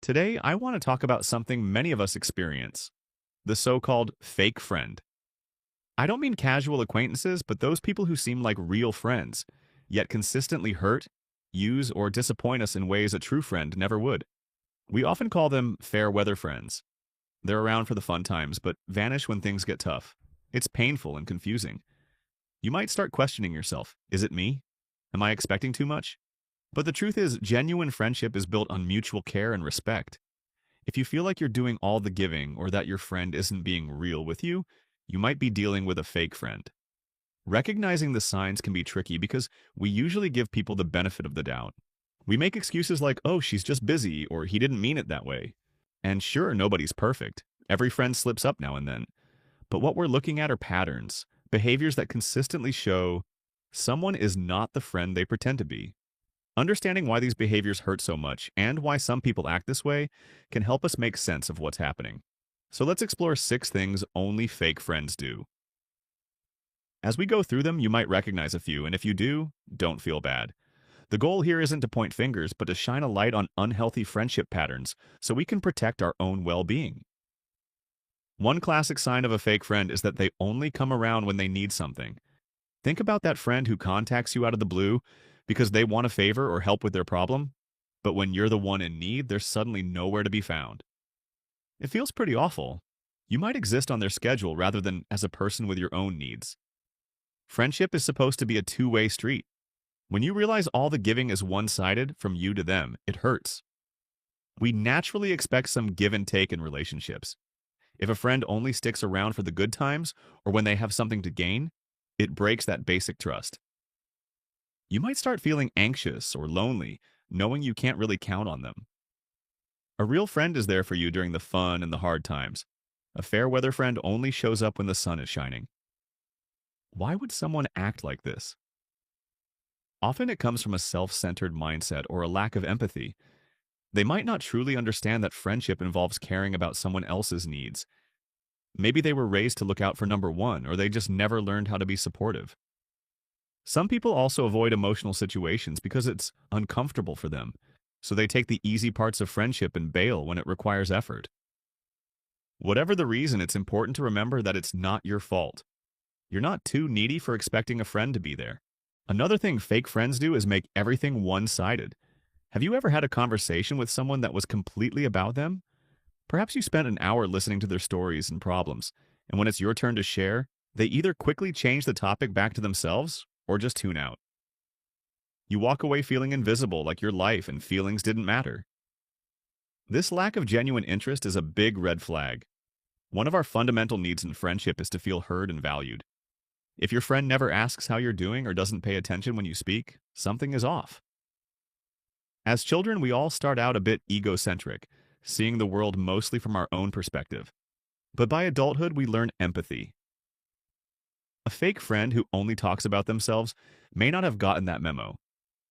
Today, I want to talk about something many of us experience, the so-called fake friend. I don't mean casual acquaintances, but those people who seem like real friends, yet consistently hurt, use, or disappoint us in ways a true friend never would. We often call them fair weather friends. They're around for the fun times, but vanish when things get tough. It's painful and confusing. You might start questioning yourself. Is it me? Am I expecting too much? But the truth is, genuine friendship is built on mutual care and respect. If you feel like you're doing all the giving or that your friend isn't being real with you, you might be dealing with a fake friend. Recognizing the signs can be tricky because we usually give people the benefit of the doubt. We make excuses like, oh, she's just busy, or he didn't mean it that way. And sure, nobody's perfect. Every friend slips up now and then. But what we're looking at are patterns, behaviors that consistently show someone is not the friend they pretend to be. Understanding why these behaviors hurt so much and why some people act this way can help us make sense of what's happening. So let's explore 6 things only fake friends do. As we go through them, you might recognize a few, and if you do, don't feel bad. The goal here isn't to point fingers, but to shine a light on unhealthy friendship patterns so we can protect our own well-being. One classic sign of a fake friend is that they only come around when they need something. Think about that friend who contacts you out of the blue because they want a favor or help with their problem, but when you're the one in need, they're suddenly nowhere to be found. It feels pretty awful. You might exist on their schedule rather than as a person with your own needs. Friendship is supposed to be a two-way street. When you realize all the giving is one-sided from you to them, it hurts. We naturally expect some give and take in relationships. If a friend only sticks around for the good times or when they have something to gain, it breaks that basic trust. You might start feeling anxious or lonely, knowing you can't really count on them. A real friend is there for you during the fun and the hard times. A fair weather friend only shows up when the sun is shining. Why would someone act like this? Often it comes from a self-centered mindset or a lack of empathy. They might not truly understand that friendship involves caring about someone else's needs. Maybe they were raised to look out for number one, or they just never learned how to be supportive. Some people also avoid emotional situations because it's uncomfortable for them, so they take the easy parts of friendship and bail when it requires effort. Whatever the reason, it's important to remember that it's not your fault. You're not too needy for expecting a friend to be there. Another thing fake friends do is make everything one-sided. Have you ever had a conversation with someone that was completely about them? Perhaps you spent an hour listening to their stories and problems, and when it's your turn to share, they either quickly change the topic back to themselves or just tune out. You walk away feeling invisible, like your life and feelings didn't matter. This lack of genuine interest is a big red flag. One of our fundamental needs in friendship is to feel heard and valued. If your friend never asks how you're doing or doesn't pay attention when you speak, something is off. As children, we all start out a bit egocentric, seeing the world mostly from our own perspective. But by adulthood, we learn empathy. A fake friend who only talks about themselves may not have gotten that memo.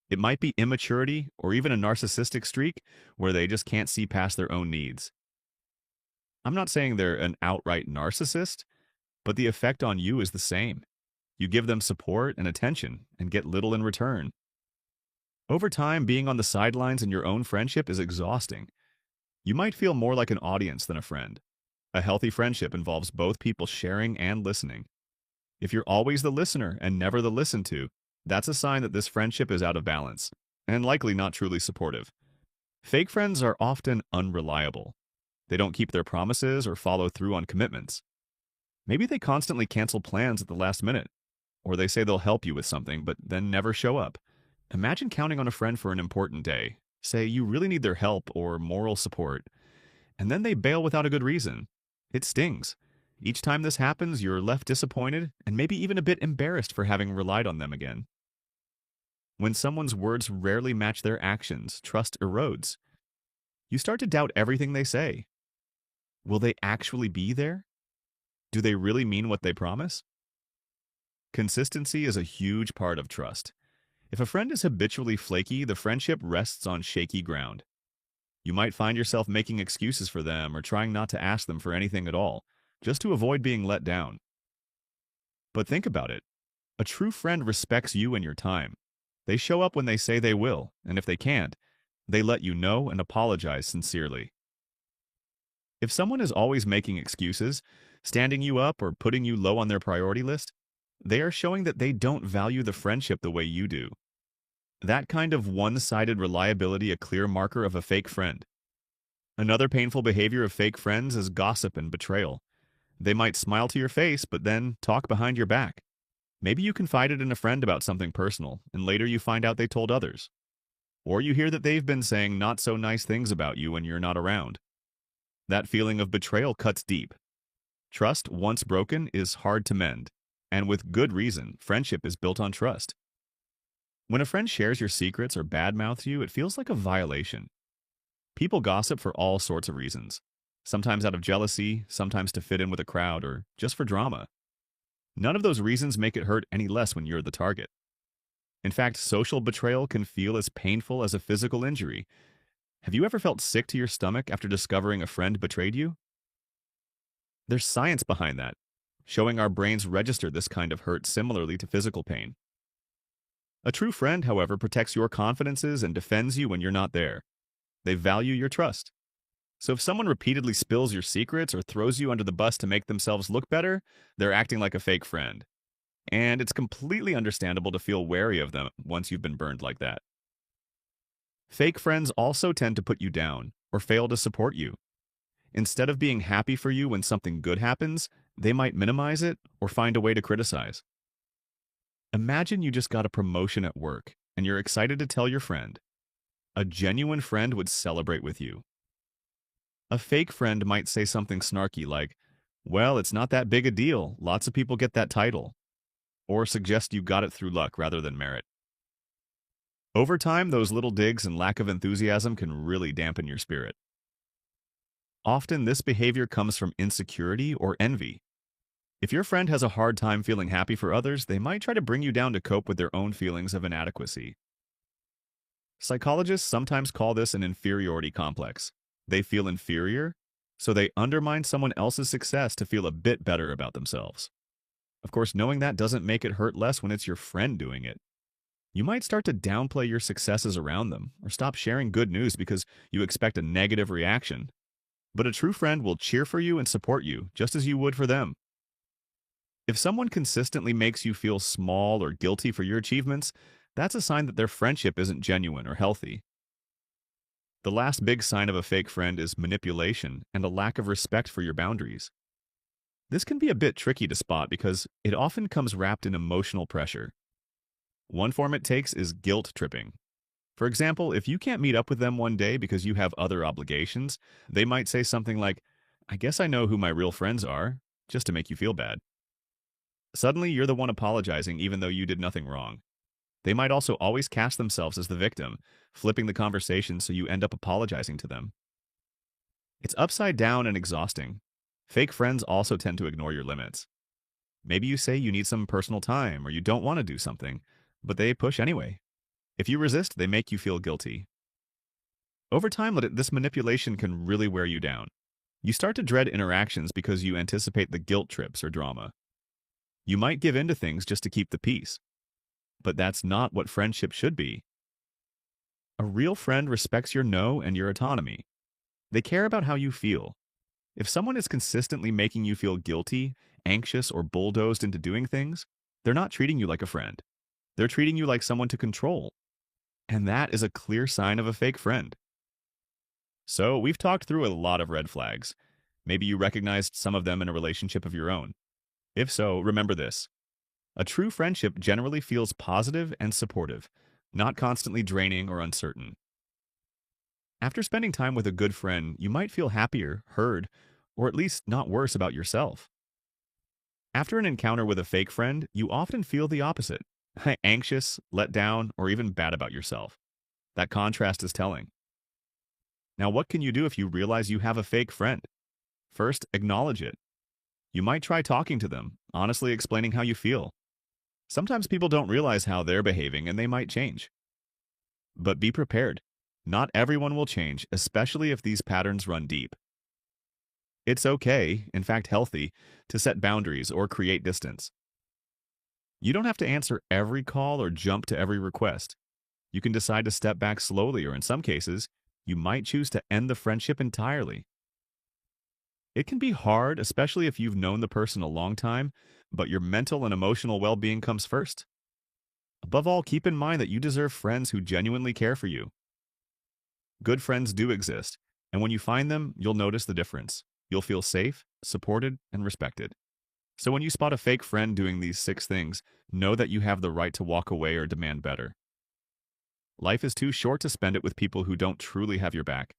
It might be immaturity or even a narcissistic streak where they just can't see past their own needs. I'm not saying they're an outright narcissist, but the effect on you is the same. You give them support and attention and get little in return. Over time, being on the sidelines in your own friendship is exhausting. You might feel more like an audience than a friend. A healthy friendship involves both people sharing and listening. If you're always the listener and never the listened to, that's a sign that this friendship is out of balance and likely not truly supportive. Fake friends are often unreliable. They don't keep their promises or follow through on commitments. Maybe they constantly cancel plans at the last minute, or they say they'll help you with something but then never show up. Imagine counting on a friend for an important day. Say you really need their help or moral support, and then they bail without a good reason. It stings. Each time this happens, you're left disappointed and maybe even a bit embarrassed for having relied on them again. When someone's words rarely match their actions, trust erodes. You start to doubt everything they say. Will they actually be there? Do they really mean what they promise? Consistency is a huge part of trust. If a friend is habitually flaky, the friendship rests on shaky ground. You might find yourself making excuses for them or trying not to ask them for anything at all, just to avoid being let down. But think about it. A true friend respects you and your time. They show up when they say they will, and if they can't, They let you know and apologize sincerely. If someone is always making excuses, standing you up, or putting you low on their priority list, they are showing that they don't value the friendship the way you do. That kind of one-sided reliability a clear marker of a fake friend. Another painful behavior of fake friends is gossip and betrayal. They might smile to your face, but then talk behind your back. Maybe you confided in a friend about something personal, and later you find out they told others. Or you hear that they've been saying not so nice things about you when you're not around. That feeling of betrayal cuts deep. Trust, once broken, is hard to mend. And with good reason, friendship is built on trust. When a friend shares your secrets or badmouths you, it feels like a violation. People gossip for all sorts of reasons. Sometimes out of jealousy, sometimes to fit in with a crowd, or just for drama. None of those reasons make it hurt any less when you're the target. In fact, social betrayal can feel as painful as a physical injury. Have you ever felt sick to your stomach after discovering a friend betrayed you? There's science behind that, showing our brains register this kind of hurt similarly to physical pain. A true friend, however, protects your confidences and defends you when you're not there. They value your trust. So if someone repeatedly spills your secrets or throws you under the bus to make themselves look better, they're acting like a fake friend. And it's completely understandable to feel wary of them once you've been burned like that. Fake friends also tend to put you down or fail to support you. Instead of being happy for you when something good happens, they might minimize it or find a way to criticize. Imagine you just got a promotion at work and you're excited to tell your friend. A genuine friend would celebrate with you. A fake friend might say something snarky like, "Well, it's not that big a deal. Lots of people get that title." Or suggest you got it through luck rather than merit. Over time, those little digs and lack of enthusiasm can really dampen your spirit. Often, this behavior comes from insecurity or envy. If your friend has a hard time feeling happy for others, they might try to bring you down to cope with their own feelings of inadequacy. Psychologists sometimes call this an inferiority complex. They feel inferior, so they undermine someone else's success to feel a bit better about themselves. Of course, knowing that doesn't make it hurt less when it's your friend doing it. You might start to downplay your successes around them, or stop sharing good news because you expect a negative reaction. But a true friend will cheer for you and support you, just as you would for them. If someone consistently makes you feel small or guilty for your achievements, that's a sign that their friendship isn't genuine or healthy. The last big sign of a fake friend is manipulation and a lack of respect for your boundaries. This can be a bit tricky to spot because it often comes wrapped in emotional pressure. One form it takes is guilt tripping. For example, if you can't meet up with them one day because you have other obligations, they might say something like, "I guess I know who my real friends are," just to make you feel bad. Suddenly, you're the one apologizing even though you did nothing wrong. They might also always cast themselves as the victim, flipping the conversation so you end up apologizing to them. It's upside down and exhausting. Fake friends also tend to ignore your limits. Maybe you say you need some personal time or you don't want to do something, but they push anyway. If you resist, they make you feel guilty. Over time, this manipulation can really wear you down. You start to dread interactions because you anticipate the guilt trips or drama. You might give in to things just to keep the peace. But that's not what friendship should be. A real friend respects your no and your autonomy. They care about how you feel. If someone is consistently making you feel guilty, anxious, or bulldozed into doing things, they're not treating you like a friend. They're treating you like someone to control. And that is a clear sign of a fake friend. So, we've talked through a lot of red flags. Maybe you recognized some of them in a relationship of your own. If so, remember this. A true friendship generally feels positive and supportive, not constantly draining or uncertain. After spending time with a good friend, you might feel happier, heard, or at least not worse about yourself. After an encounter with a fake friend, you often feel the opposite, anxious, let down, or even bad about yourself. That contrast is telling. Now, what can you do if you realize you have a fake friend? First, acknowledge it. You might try talking to them, honestly explaining how you feel. Sometimes people don't realize how they're behaving and they might change. But be prepared. Not everyone will change, especially if these patterns run deep. It's okay, in fact healthy, to set boundaries or create distance. You don't have to answer every call or jump to every request. You can decide to step back slowly, or in some cases, you might choose to end the friendship entirely. It can be hard, especially if you've known the person a long time, but your mental and emotional well being comes first. Above all, keep in mind that you deserve friends who genuinely care for you. Good friends do exist, and when you find them, you'll notice the difference. You'll feel safe, supported, and respected. So when you spot a fake friend doing these 6 things, know that you have the right to walk away or demand better. Life is too short to spend it with people who don't truly have your back.